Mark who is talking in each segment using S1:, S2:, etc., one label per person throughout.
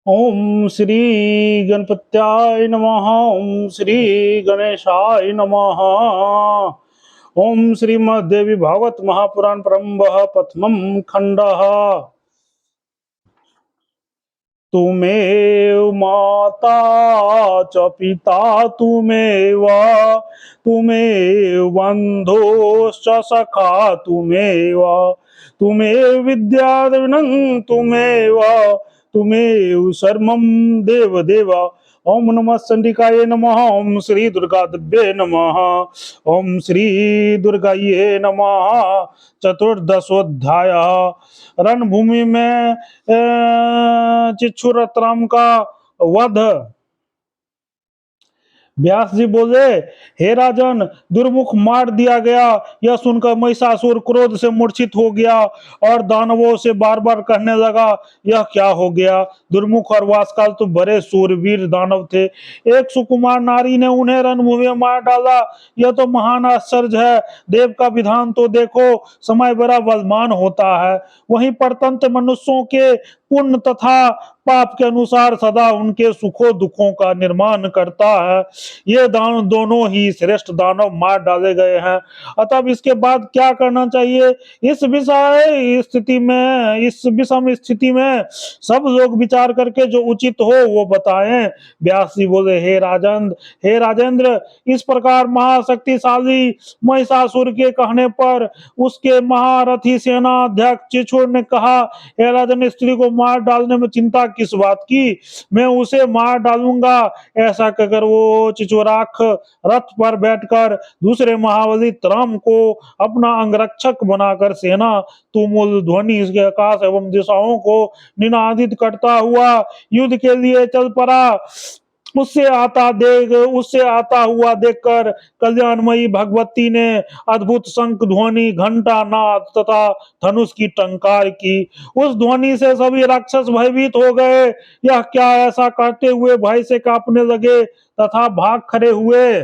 S1: ओम श्री गणपत्याय नमः। ओम श्री गणेशाय नमः। ओम श्रीमद्देवी भागवत महापुराण परम्बः प्रथमं खंडः। तुमेव माता च पिता तुमेव, तुमेव बन्धुश्च सखा तुमेव, तुमेव विद्याधनं तुमेव, तुमेव सर्वं देवदेव। ओम नमः चंडिकाय नमः। ओम श्री दुर्गा दिव्ये नमः। ओम श्री दुर्गाये नमः। चतुर्दशोध्याय। रणभूमि में चिच्छुरत्राम का वध। व्यास जी बोले, हे राजन, दुर्मुख मार दिया गया। यह सुनकर महिषासुर क्रोध से मूर्छित हो गया और दानवों से बार बार कहने लगा, यह क्या हो गया। दुर्मुख और वासकाल तो बड़े सूरवीर दानव थे। एक सुकुमार नारी ने उन्हें रणभूमि में मार डाला। यह तो महान आश्चर्य है। देव का विधान तो देखो, समय बड़ा बलवान होता है। वहीं परतंत्र मनुष्यों के पुण्य तथा पाप के अनुसार सदा उनके सुखों दुखों का निर्माण करता है। ये दान दोनों ही श्रेष्ठ दानव मार डाले गए हैं। अतः इसके बाद क्या करना चाहिए, इस विषय स्थिति में, इस विषम स्थिति में सब लोग विचार करके जो उचित हो वो बताएं। व्यास जी बोले, हे राजेंद्र, इस प्रकार महाशक्तिशाली महिषासुर के कहने पर उसके महारथी सेना अध्यक्ष चिछुर ने कहा, हे राजन, स्त्री को मार डालने में चिंता किस बात की, मैं उसे मार डालूंगा। ऐसा कहकर वो चिचोराख रथ पर बैठकर दूसरे महाबली राम को अपना अंगरक्षक बनाकर सेना तुमुल ध्वनि इसके आकाश एवं दिशाओं को निनादित करता हुआ युद्ध के लिए चल पड़ा। उससे आता हुआ देखकर कल्याणमयी भगवती ने अद्भुत शंख ध्वनि, घंटा नाद तथा धनुष की टंकार की। उस ध्वनि से सभी राक्षस भयभीत हो गए। यह क्या, ऐसा करते हुए भय से कांपने लगे तथा भाग खड़े हुए।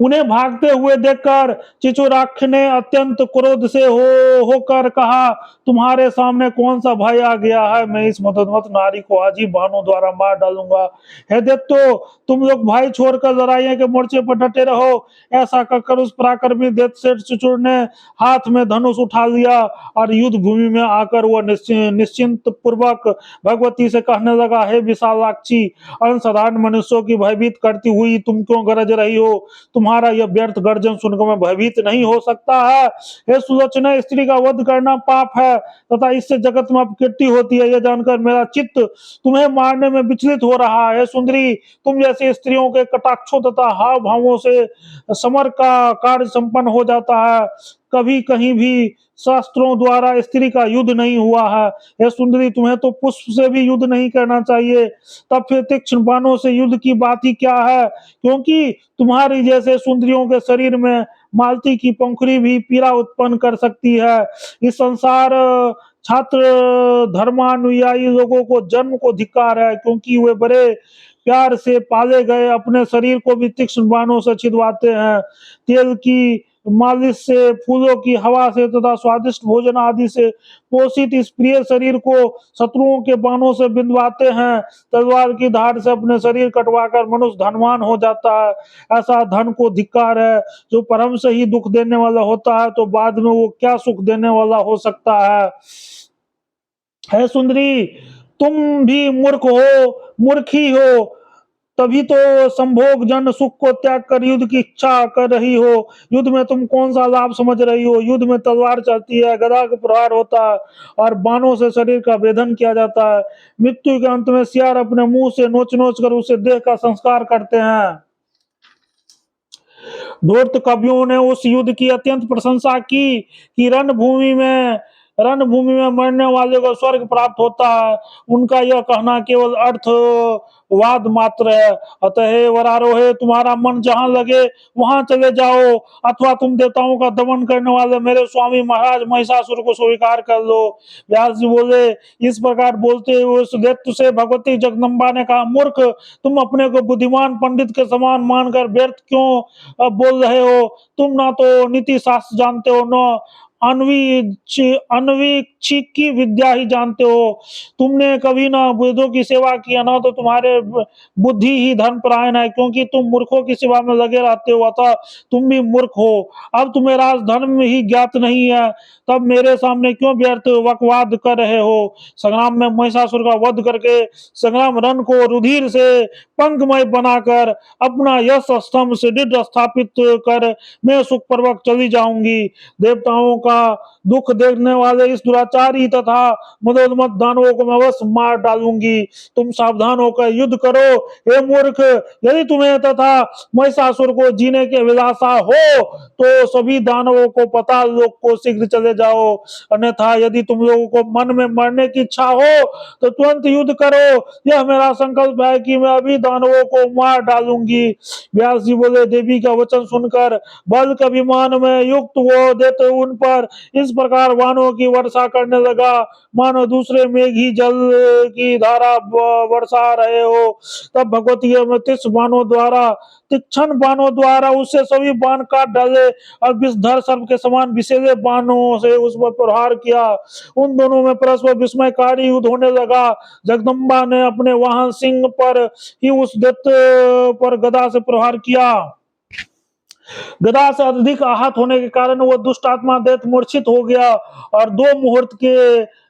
S1: उन्हें भागते हुए देखकर चिचुराक्ष ने अत्यंत क्रोध से होकर कहा, तुम्हारे सामने कौन सा भय आ गया है। मैं इस मदोन्मत्त नारी को आज ही बाणों द्वारा मार डालूंगा। हे दैत्यो, तुम लोग भाई छोड़कर लड़ाइयों के मोर्चे पर डटे रहो। ऐसा कहकर उस पराक्रमी दैत्य चिचुर ने हाथ में धनुष उठा लिया और युद्ध भूमि में आकर वह निश्चिंत पूर्वक भगवती से कहने लगा, हे विशालाक्षी, अनसाधारण मनुष्यों की भयभीत करती हुई तुम क्यों गरज रही हो। तुम्हारा यह व्यर्थ गर्जन सुनकर मैं भयभीत नहीं हो सकता है। हे सुलोचना, स्त्री का वध करना पाप है तथा इससे जगत में अपकीर्ति होती है। यह जानकर मेरा चित्त तुम्हें मारने में विचलित हो रहा है। सुंदरी, तुम जैसी स्त्रियों के कटाक्षों तथा हाव भावों से समर का कार्य संपन्न हो जाता है। कभी कहीं भी शास्त्रों द्वारा स्त्री का युद्ध नहीं हुआ है। हे सुंदरी, तुम्हें तो पुष्प से भी युद्ध नहीं करना चाहिए। तब फिर तीक्ष्ण बाणों से युद्ध की बात ही क्या है, क्योंकि तुम्हारी जैसे सुंदरियों के शरीर में मालती की पंखुड़ी भी पीड़ा उत्पन्न कर सकती है। इस संसार छात्र धर्मानुयायी लोगों को जन्म को धिक्कार है, क्योंकि वे बड़े प्यार से पाले गए अपने शरीर को भी तीक्ष्ण बाणों से छिदवाते हैं। तेल की मालिश से, फूलों की हवा से तथा स्वादिष्ट भोजन आदि से पोषित इस प्रिय शरीर को शत्रुओं के बाणों से बिंदवाते हैं। तलवार की धार से अपने शरीर कटवाकर मनुष्य धनवान हो जाता है। ऐसा धन को धिक्कार है। जो परम से ही दुख देने वाला होता है तो बाद में वो क्या सुख देने वाला हो सकता है सुंदरी, तुम भी मूर्ख हो, मूर्खी हो। तभी तो संभोग जन सुख को त्याग कर युद्ध की इच्छा कर रही हो। युद्ध में तुम कौन सा लाभ समझ रही हो। युद्ध में तलवार चलती है, गदा का प्रहार होता है और बाणों से शरीर का भेदन किया जाता है। मृत्यु के अंत में सियार अपने मुंह से नोच नोच कर उसे देह का संस्कार करते हैं। धूर्त कवियों ने उस युद्ध की अत्यंत प्रशंसा की कि रणभूमि में मरने वाले को स्वर्ग प्राप्त होता है। उनका यह कहना केवल अर्थवाद मात्र है। अतः हे वरारोहे, तुम्हारा मन जहां लगे वहां चले जाओ, अथवा तुम देवताओं का दमन करने वाले मेरे स्वामी महाराज महिषासुर को स्वीकार कर लो। व्यास जी बोले, इस प्रकार बोलते हुए उस दैत्य से भगवती जगदम्बा ने कहा, मूर्ख, तुम अपने को बुद्धिमान पंडित के समान मानकर व्यर्थ क्यों बोल रहे हो। तुम ना तो नीति शास्त्र जानते हो, न अन्वीक्षिक की विद्या ही जानते हो। तुमने कभी ना वेदों की सेवा किया, ना तो तुम्हारे बुद्धि ही धर्म परायण है, क्योंकि तुम मूर्खों की सेवा में लगे रहते हो, अतः तुम भी मूर्ख हो। अब तुम्हें राजधर्म ही ज्ञात नहीं है, तब मेरे सामने क्यों व्यर्थ वकवाद कर रहे हो। संग्राम में महिषासुर का वध करके संग्राम रण को रुधिर से पंखमय बनाकर अपना यश स्तंभ से दृढ़ स्थापित कर मैं सुखपूर्वक चली जाऊंगी। देवताओं का दुख देखने वाले इस दुराचारी तथा मदोन्मत्त दानवों को मैं अवश्य मार डालूंगी। तुम सावधान होकर युद्ध करो हे मूर्ख। यदि तुम्हें तथा महिषासुर को जीने की अभिलाषा हो तो सभी दानवों को पाताल लोक को शीघ्र चले जाओ, अन्यथा यदि तुम लोगों को मन में मरने की इच्छा हो तो तुरंत युद्ध करो। यह मेरा संकल्प है कि मैं अभी दानवों को मार डालूंगी। व्यास जी बोले, देवी का वचन सुनकर बल के अभिमान में युक्त वो देते उन पर इस प्रकार बाणों की वर्षा करने लगा, मानो दूसरे मेघ ही जल की धारा वर्षा रहे हो। तब भगवती में तीक्ष्ण बाणों द्वारा उससे सभी बाण काट डाले और विषधर सर्प के समान विषैले बाणों से उस पर प्रहार किया। उन दोनों में परस्पर विस्मयकारी युद्ध होने लगा। जगदम्बा ने अपने वाहन सिंह पर ही उस दैत्य पर गदा से प्रहार किया। गदा से अधिक आहत होने के कारण वह दुष्ट आत्मा दैत्य मूर्छित हो गया और दो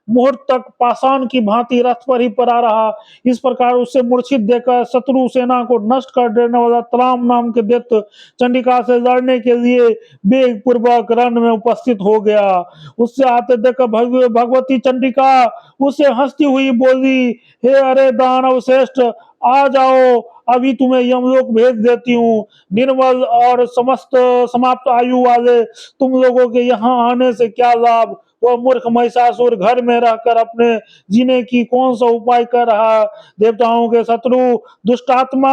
S1: मुहूर्त तक पाषाण की भांति रथ पर ही पड़ा रहा। इस प्रकार उससे मूर्छित देकर शत्रु सेना को नष्ट कर देने वाला तलाम नाम के दैत्य चंडिका से लड़ने के लिए वेग पूर्वक रण में उपस्थित हो गया। उससे आते देखकर भगवती चंडिका उसे हंसती हुई बोली, हे अरे दानव श्रेष्ठ, आ जाओ, अभी तुम्हें यमलोक भेज देती हूँ। निर्मल और समस्त समाप्त आयु वाले तुम लोगों के यहाँ आने से क्या लाभ। वह मूर्ख महिषासुर घर में रहकर अपने जीने की कौन सा उपाय कर रहा। देवताओं के शत्रु दुष्टात्मा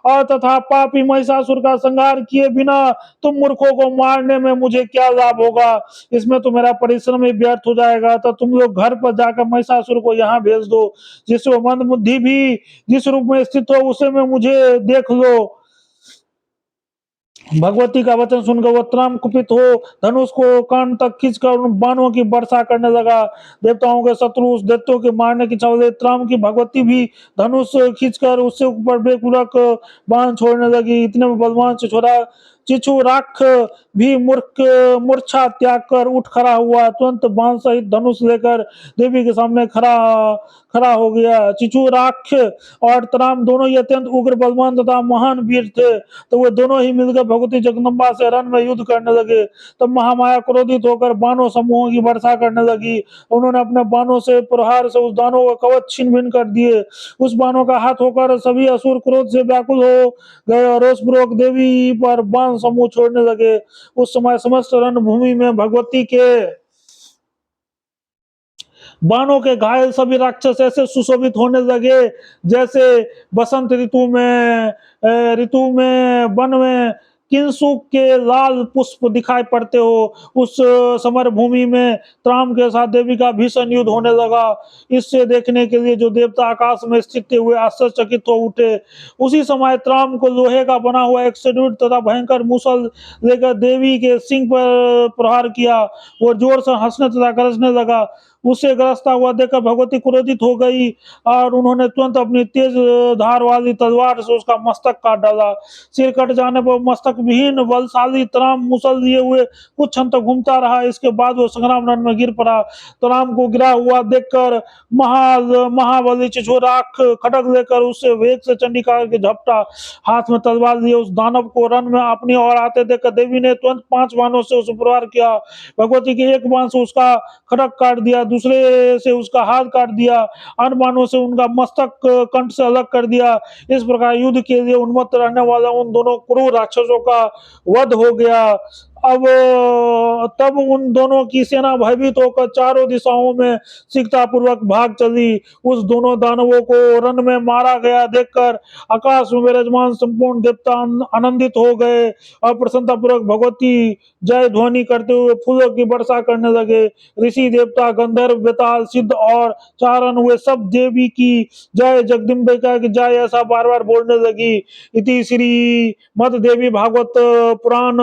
S1: और तथा पापी महिषासुर का संहार किए बिना तुम मूर्खों को मारने में मुझे क्या लाभ होगा। इसमें तो मेरा परिश्रम ही व्यर्थ हो जाएगा। तो तुम लोग घर पर जाकर महिषासुर को यहाँ भेज दो, जिससे मंद बुद्धि भी जिस रूप में स्थित हो उसे में मुझे देख लो। भगवती का वचन सुनकर वह त्रम कुपित हो धनुष को कान तक खींचकर बाणों की वर्षा करने लगा। देवताओं के शत्रु उस दैत्यों के मारने की चावले त्रम की भगवती भी धनुष खींचकर उससे ऊपर बेपूरक बाण छोड़ने लगी। इतने में बलवान चिछुराक्ष भी मूर्छा त्याग कर उठ खड़ा हुआ, तुरंत बाण सहित धनुष लेकर देवी के सामने खड़ा हो गया। चिछुराक्ष और त्राम दोनों ही अत्यंत उग्र बलवान तथा महान वीर थे, तो वे दोनों ही मिलकर भगवती जगदम्बा से रण में युद्ध करने लगे। तब महामाया क्रोधित होकर बाणों समूहों की वर्षा करने लगी। उन्होंने अपने बाणों से प्रहार से उस दानों का कवच छिन्न भिन्न कर दिए। उस बाणों का हाथ होकर सभी असुर क्रोध से व्याकुल हो गए और रोषपूर्वक देवी पर बाण समूह छोड़ने लगे। उस समय समस्त रणभूमि में भगवती के बाणों के घायल सभी राक्षस ऐसे सुशोभित होने लगे जैसे बसंत ऋतु में वन में किंसुक के लाल पुष्प दिखाई पड़ते हो। उस समर भूमि में त्राम के साथ देवी का भीषण युद्ध होने लगा। इससे देखने के लिए जो देवता आकाश में स्थित हुए आश्चर्यचकित हो उठे। उसी समय त्राम को लोहे का बना हुआ एक सुदृढ़ तथा भयंकर मूसल लेकर देवी के सिंह पर प्रहार किया। वो जोर से हंसने तथा गरजने लगा। उसे ग्रस्ता हुआ देखकर भगवती क्रोधित हो गई और उन्होंने तुरंत अपनी तेज धार वाली तलवार से उसका मस्तक काट डाला। सिर कट जाने पर मस्तक विहीन बलशाली तराम मुसल लिए हुए कुछ क्षण तक घूमता रहा। इसके बाद वो संग्राम रण में गिर पड़ा। तराम को गिरा हुआ देखकर महाबली चिछुराक्ष खड्ग लेकर उससे वेग से चंडिका के झपटा। हाथ में तलवार लिए उस दानव को रण में अपनी ओर आते देखकर देवी ने तुरंत 5 बाणों से उसे प्रहार किया। भगवती के एक बाण से उसका खड़क काट दिया, दूसरे से उसका हाथ काट दिया, अन्य बाणों से उनका मस्तक कंठ से अलग कर दिया। इस प्रकार युद्ध के लिए उन्मत्त रहने वाला उन दोनों क्रूर राक्षसों का वध हो गया। अब तब उन दोनों की सेना भयभीत होकर चारों दिशाओं में शीघ्रता पूर्वक भाग चली। उस दोनों दानवों को रण में मारा गया देखकर आकाश में विराजमान संपूर्ण देवता आनंदित हो गए और प्रसन्नता पूर्वक भगवती जय ध्वनि करते हुए फूलों की वर्षा करने लगे। ऋषि देवता गंधर्व बेताल सिद्ध और चारण हुए सब देवी की जय जगदम्बिका की जय ऐसा बार बार बोलने लगी। इति श्री मद देवी भागवत पुराण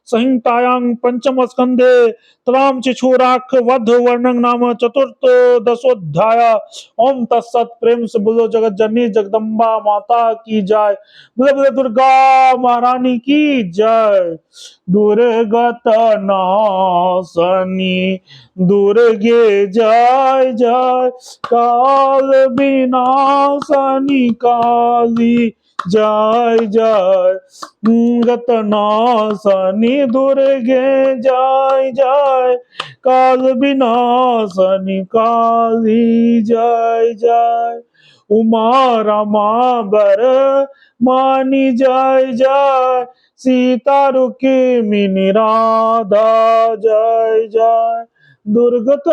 S1: संहितायां पंचम स्कंधे तराम चिछोराख वध वर्णन नाम चतुर्थ दशोध्याय। ओम तत्सत। प्रेम से बोलो जगत जननी जगदम्बा माता की जय। बोले बोले दुर्गा महारानी की जय। दुर्गत नाशनी दुर्गे जय जय। काल विनाशनी काली जय जय। गत नाशनी दुर्गे जय जय। काल विनाशनी काली जय जय। उमा रमा बर मानी जय जय। सीता रुक्मिणी राधा जय जय। दुर्गत